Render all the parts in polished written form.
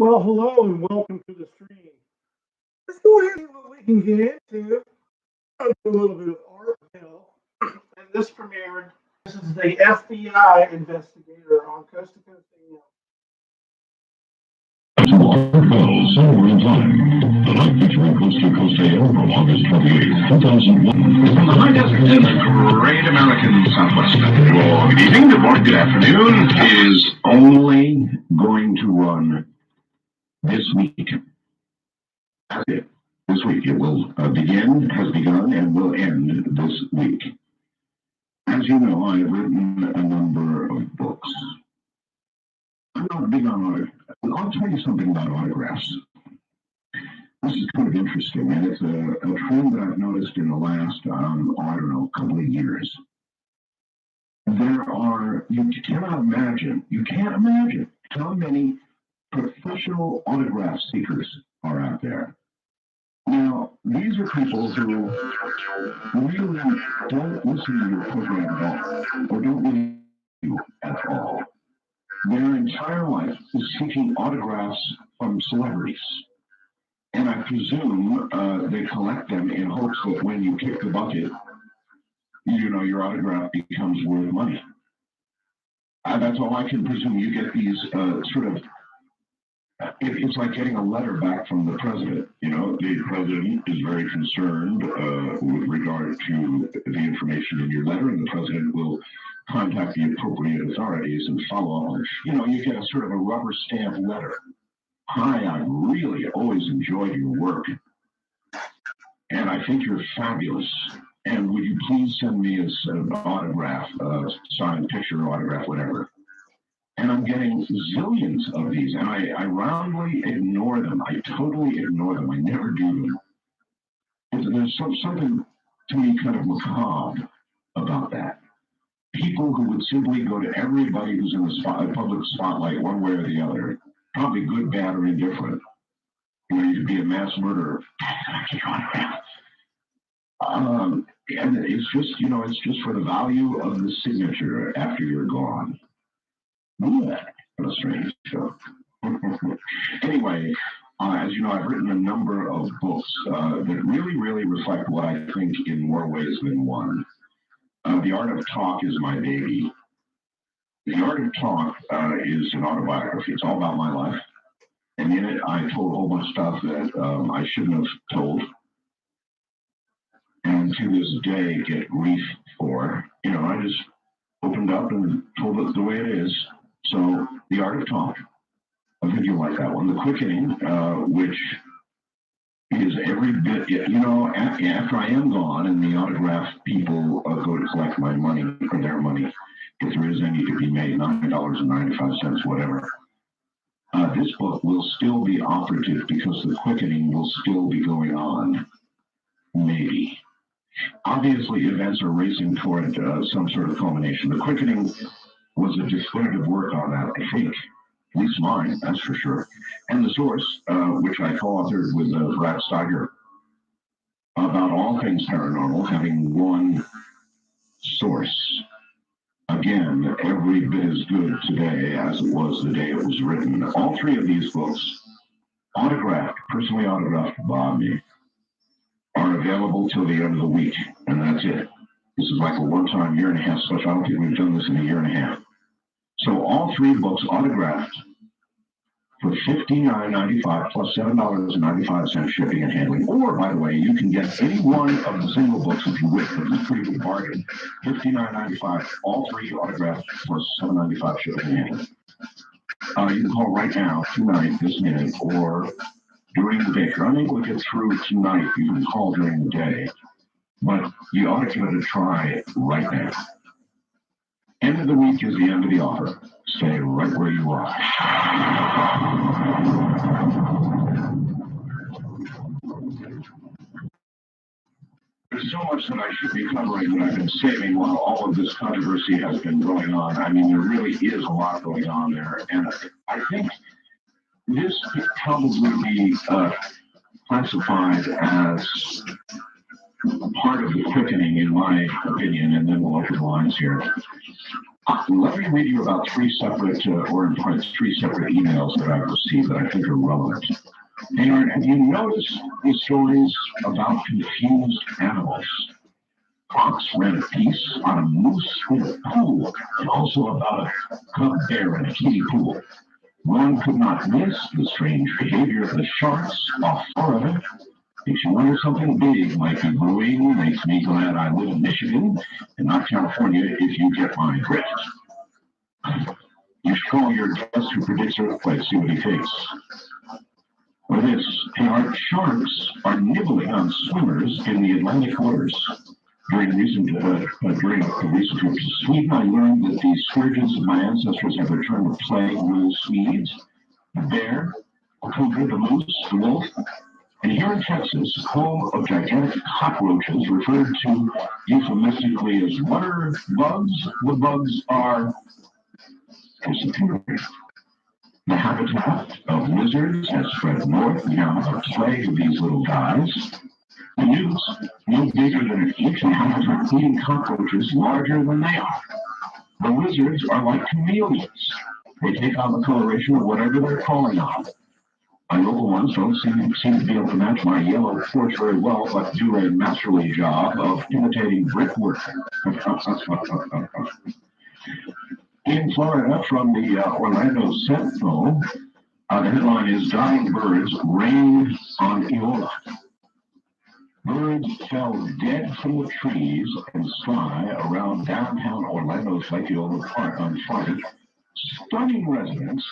Well, hello and welcome to the stream. Let's go ahead and see what we can get into. I'll do a little bit of art now. And this premiered. This is the FBI investigator on Coast to Coast AM. To our bell somewhere in time. The night featuring Coast to Coast AM from August 28, 2001. From the high desert in the great American Southwest. Good evening, good morning, good afternoon is only going to run this week. That's it. This week. It will begin, has begun, and will end this week. As you know, I have written a number of books. I'm not big on autographs. I'll tell you something about autographs. This is kind of interesting, and it's a trend that I've noticed in the last, couple of years. You can't imagine how many professional autograph seekers are out there. Now, these are people who really don't listen to your program at all, or don't really you at all. Their entire life is seeking autographs from celebrities. And I presume they collect them in hopes that when you kick the bucket, your autograph becomes worth money. That's all I can presume. You get these it's like getting a letter back from the president. The president is very concerned with regard to the information in your letter, and the president will contact the appropriate authorities and follow up. You get a sort of a rubber stamp letter. Hi, I really always enjoyed your work, and I think you're fabulous. And would you please send me an autograph, signed picture, autograph, whatever. And I'm getting zillions of these, and I roundly ignore them. I totally ignore them. I never do them. There's something, to me, kind of macabre about that. People who would simply go to everybody who's in the public spotlight one way or the other, probably good, bad, or indifferent. You could be a mass murderer. And it's just for the value of the signature after you're gone. What a strange show. Anyway, as you know, I've written a number of books that really, really reflect what I think in more ways than one. The Art of Talk is my baby. The Art of Talk is an autobiography. It's all about my life. And in it, I told a whole bunch of stuff that I shouldn't have told. And to this day, get grief for. I just opened up and told it the way it is. So, The Art of Talk. I think you'll like that one. The Quickening, which is every bit, after I am gone and the autograph people go to collect my money, or their money, if there is any to be made, $9.95, whatever. This book will still be operative because The Quickening will still be going on. Maybe. Obviously, events are racing toward some sort of culmination. The Quickening was a definitive work on that, I think. At least mine, that's for sure. And The Source, which I co-authored with Brad Steiger, about all things paranormal, having one source. Again, every bit as good today as it was the day it was written. All three of these books, personally autographed by me, are available till the end of the week, and that's it. This is like a one-time year-and-a-half special. I don't think we've done this in a year and a half. So all three books autographed for $59.95 plus $7.95 shipping and handling. Or, by the way, you can get any one of the single books if you wish. It's a pretty good bargain. $59.95, all three autographed plus $7.95 shipping and handling. You can call right now, tonight, this minute, or during the day. If you're unable to get through tonight, you can call during the day. But you ought to give it a try right now. End of the week is the end of the offer. Stay right where you are. There's so much that I should be covering that I've been saving while all of this controversy has been going on. I mean, there really is a lot going on there. And I think this could probably be classified as part of the quickening, in my opinion, and then we'll open lines here. Let me read you about three separate emails that I've received that I think are relevant. And have you noticed the stories about confused animals? Fox ran a piece on a moose in a pool, and also about a cub bear in a kiddie pool. One could not miss the strange behavior of the sharks off Florida. Makes you wonder something big might be brewing. Makes me glad I live in Michigan and not California, if you get my drift. You should call your guest who predicts earthquakes, see what he thinks. Or this, our sharks are nibbling on swimmers in the Atlantic waters. During a recent trip to Sweden, I learned that the scourges of my ancestors have returned to plague rule Swedes, the bear, the cougar, the moose, the wolf. And here in Texas, home of gigantic cockroaches referred to euphemistically as water bugs, the bugs are disappearing. The habitat of lizards has spread north. Now a plague of these little guys. The newts, no bigger than an inch in height, are eating cockroaches larger than they are. The lizards are like chameleons. They take on the coloration of whatever they're calling on. My local ones don't seem to be able to match my yellow porch very well, but do a masterly job of imitating brickwork. In Florida, from the Orlando Sentinel, the headline is "Dying Birds Rain on Iola." Birds fell dead from the trees and sky around downtown Orlando's Lake Iola Park on Friday, stunning residents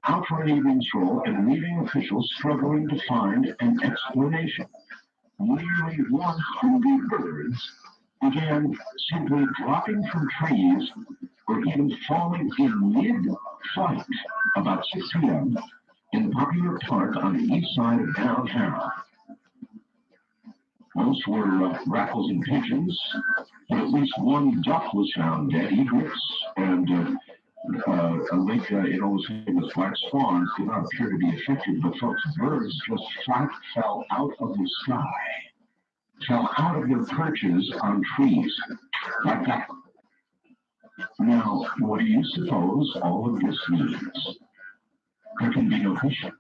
out for an evening stroll and leaving officials struggling to find an explanation. Nearly 100 birds began simply dropping from trees or even falling in mid-flight about 6 p.m. in the popular park on the east side of downtown. Most were grackles and pigeons, but at least one duck was found dead. Egrets and a lake in Old famous black swans did not appear to be affected, but folks, birds just flat fell out of the sky, fell out of their perches on trees, like that. Now, what do you suppose all of this means? There can be no fishing.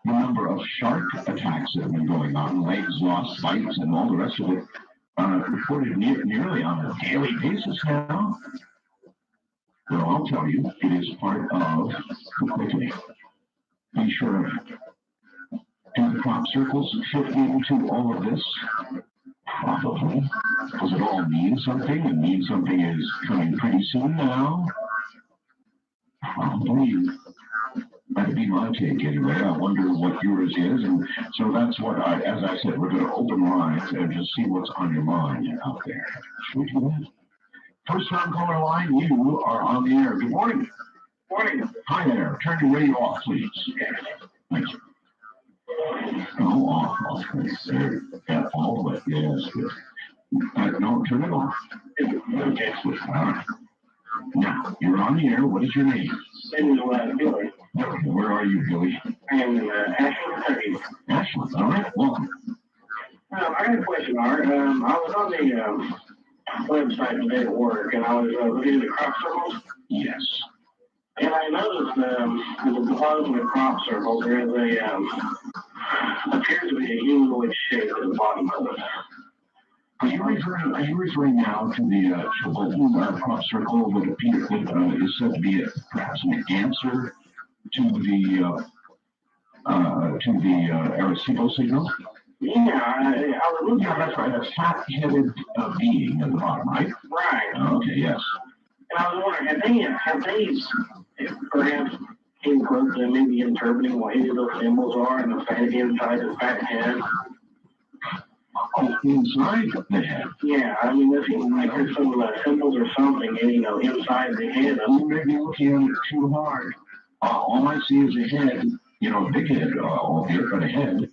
The number of shark attacks that have been going on, legs lost, bites, and all the rest of it, reported nearly on a daily basis now. Well, I'll tell you, it is part of the quickening. Be sure of it. Do the crop circles fit into all of this? Probably. Does it all mean something? It means something is coming pretty soon now? Probably. That'd be my take anyway. I wonder what yours is. And so that's what as I said, we're going to open lines and just see what's on your mind out there. Should we do that? First time caller line, you are on the air. Good morning. Morning. Hi there. Turn your radio off, please. Thank you. Oh, off. There. Yeah, all the way. Yes, good. No, turn it off. Okay, good. All right. Now, you're on the air. What is your name? Billy. Where are you, Billy? I am in Ashland, Kentucky. Ashland. All right. Welcome. I got a question, Art. I was on the website today at work, and I was looking at the crop circles. Yes. And I noticed at the bottom of the crop circle, there is appears to be a humanoid shape at the bottom of it. Are you referring now to the crop circle that is said to be perhaps an answer to the Arecibo signal? Yeah, I was looking. Yeah, that's right. A fat-headed being at the bottom, right? Right. Okay, yes. And I was wondering, have they perhaps came close to maybe interpreting what any of those symbols are and the fat inside the fat head? Oh, inside the head? Yeah, I mean, it seems like there's some symbols or something, inside the head. You may be looking at it too hard. All I see is a head, a big head, albeit, but a head.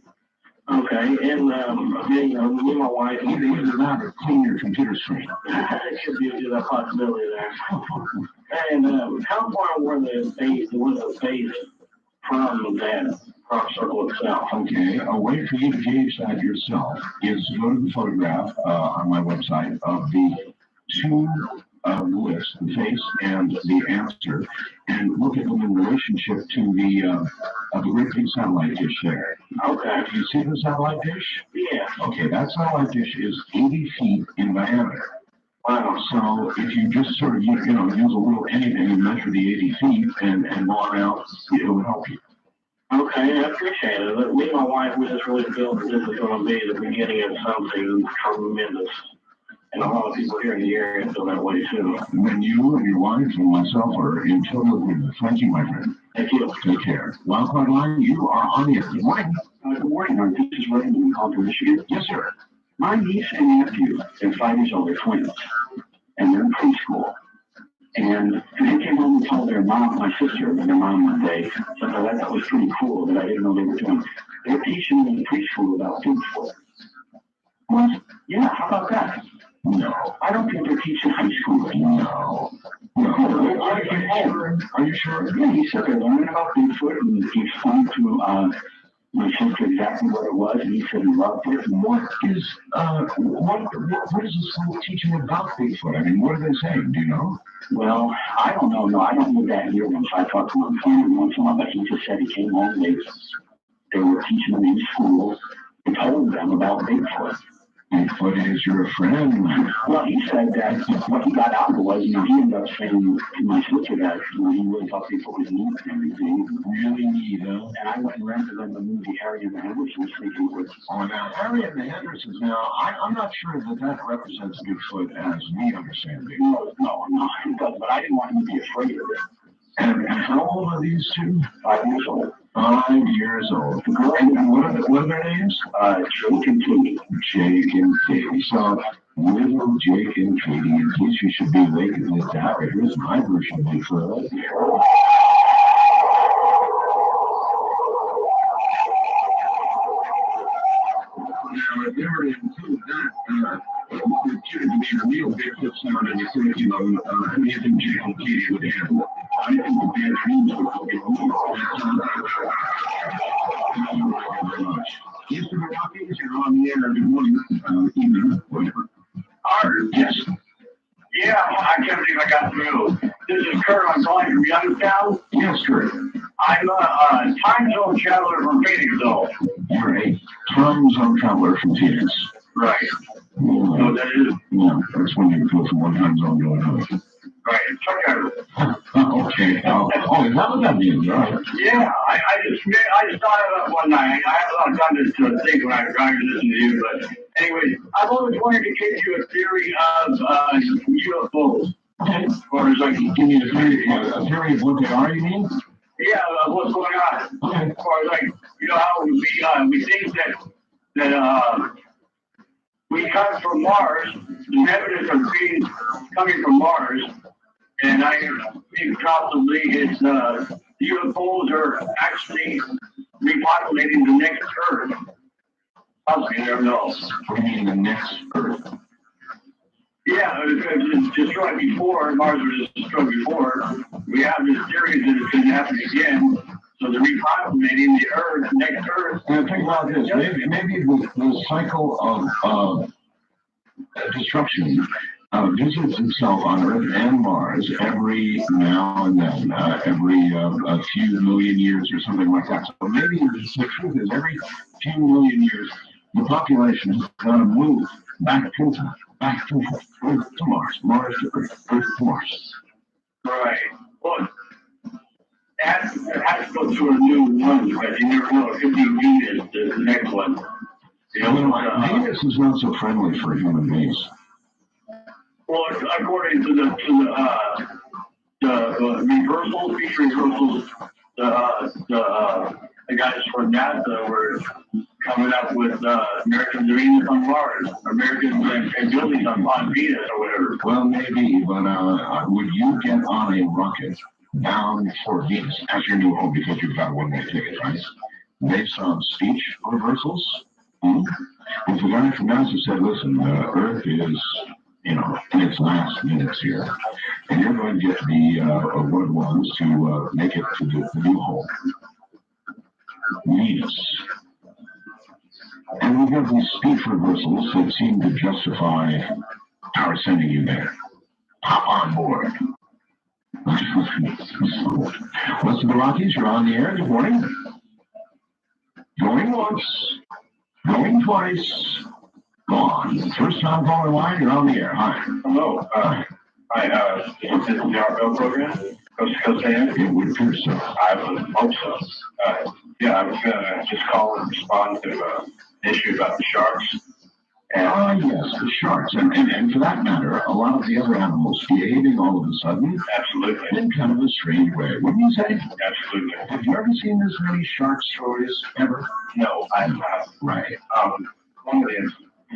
Okay, and me and my wife, Either that or clean your computer screen. It could be a possibility there. And how far was the face from crop circle itself. Okay, a way for you to gauge that yourself is to go to the photograph on my website of the two lists, the face and the answer, and look at them in relationship to the great big satellite dish there. Okay. Do you see the satellite dish? Yeah. Okay, that satellite dish is 80 feet in diameter. Wow. So if you just sort of, use a little anything and measure the 80 feet and go around, it will help you. Okay, I appreciate it. Me and my wife, we just really feel that this is going to be the beginning of something tremendous. And a lot of people here in the area feel that way too. When you and your wife and myself are in total agreement. Thank you, my friend. Thank you. Take care. Wildcard Line, you are on the air. Good morning. Good morning. This is Raymond in Concord, Michigan. Yes, sir. My niece and nephew, they're 5 years old, they're twins, and they're in preschool. And they came home and told their mom, my sister, and their mom one day, so that was pretty cool that I didn't know they were doing. They're teaching in preschool about Bigfoot. What? Yeah, how about that? No, I don't think they're teaching high school. No. Are you sure? Yeah, he said they're learning about Bigfoot, and he explained to my sister exactly what it was, and he said he loved it. What is the school teaching about Bigfoot? I mean, what are they saying? Do you know? Well, I don't know. No, I don't live that near them, so I talked to him once in a while, but he just said he came home, they were teaching them in school, and told them about Bigfoot. Bigfoot is your friend. Well, he said that what he got out of it was, he ended up saying to my sister that, he really thought Bigfoot was neat and everything. Really neat, huh? And I went and rented them the movie Harry and the Hendersons, thinking it was... Oh, now, Harry and the Hendersons, now, I'm not sure that represents Bigfoot as we understand it. No, it doesn't, but I didn't want him to be afraid of it. And how old are these two? 5 years old. 5 years old. And what are their names? Jake and Katie. Jake and Katie. So, little Jake and Katie, in case you should be waking this out, here's my version of Bigfoot. Now, if they were to include that, considered to be a real Bigfoot sound in the curriculum, how do you think Jake and Katie would handle it? I think the bad dreams would go get Thank you very much. Yes, the Rockies, you're on the air. Good morning, evening, whatever. Art? Yes. Yeah, I can't believe I got through. This is Kurt. I'm calling from Youngstown. Yes, Kurt. I'm a time zone traveler from Phoenix, though. You're a time zone traveler from Phoenix. Right. So that is. Yeah, that's when you go from one time zone to another. Right. Truck driver. Okay. Oh, is that what that means? Right. Yeah, I just thought of it one night. I have a lot of time to think when I drive to listen to you, but anyways, I've always wanted to give you a theory of UFOs. Okay. Or it's like, give me a theory of what they are, you mean? Yeah, of what's going on. Okay. Or like, how we think that we come from Mars. There's evidence of being coming from Mars, and I think possibly it's UFOs are actually repopulating the next Earth. Possibly, you never know. What do you mean the next Earth? Yeah, it was destroyed before. Mars was destroyed before. We have this theory that it's going to happen again. So they're repopulating the Earth, next Earth. And think about this. Maybe the cycle of destruction visits itself on Earth and Mars every now and then, every a few million years or something like that. So maybe the truth is every few million years, the population is going to move back to Earth to Mars, Mars to Earth, Earth to Mars. Right. Well, it has to go through a new one, but you never know. It could be Venus, the next one. Venus is not so friendly for human beings. Well, according to the reversals, future reversals, the guys from NASA were coming up with Americans and Venus on Mars, Americans and buildings on Venus or whatever. Well, maybe, but would you get on a rocket bound for Venus as your new home because you've got a one-way ticket, right? Based on speech reversals? If the guy from NASA said, listen, Earth is, in its last minutes here, and you're going to get the one of the ones to make it to the new home. need us. And we have these speech rehearsals that seem to justify our sending you there. Hop on board. West of the Rockies, you're on the air. Good morning. Going once, going twice, gone. First time caller line, you're on the air. Hi. Hello. Is this the RBL program? Coast to Coast AM? It would appear so. I would hope so. Yeah, I was going to just call and respond to an issue about the sharks. Yes, the sharks. And for that matter, a lot of the other animals behaving all of a sudden. Absolutely. In kind of a strange way, wouldn't you say? Absolutely. Have you ever seen this many shark stories ever? No, I have not. Right. One of the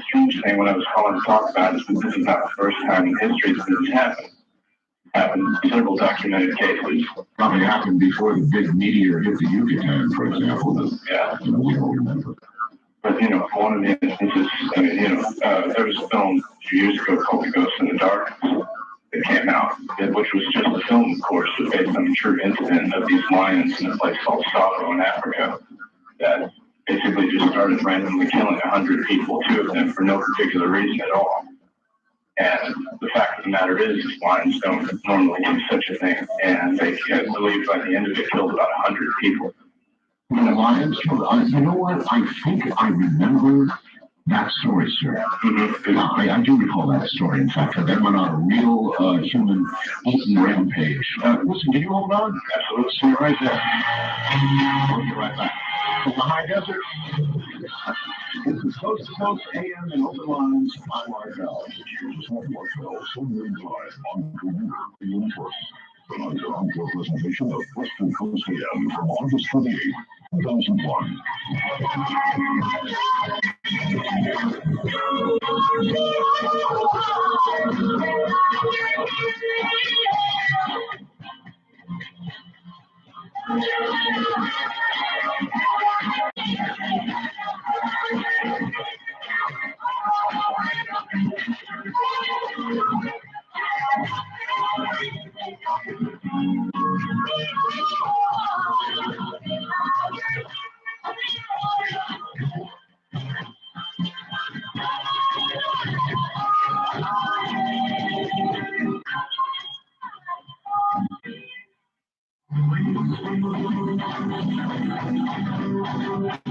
strange thing when I was calling to talk about is that this is not the first time in history that this has happened. Happened in several documented cases. Probably happened before the big meteor hit the Yucatan, for example. That, yeah. We don't remember. But, for one of the instances, there was a film a few years ago called The Ghost in the Dark that came out, which was just a film, of course, was based on a true incident of these lions in a place called Savo in Africa that basically just started randomly killing 100 people, 2 of them for no particular reason at all. And the fact of the matter is lions don't normally do such a thing, and they, I believe, by the end of it, killed about 100 people. The lions killed. You know what? I think I remember that story, sir. Mm-hmm. I do recall that story. In fact, that went on a real human eating rampage. Listen, can you hold on? Absolutely. See you right there. We'll be right back. From the high desert, this is Coast to Coast AM and Open Lines. I'm Markel. Here's Markel, Sunday Live on Career in First. The on-air presentation of Western Coast AM from August 28, 2001.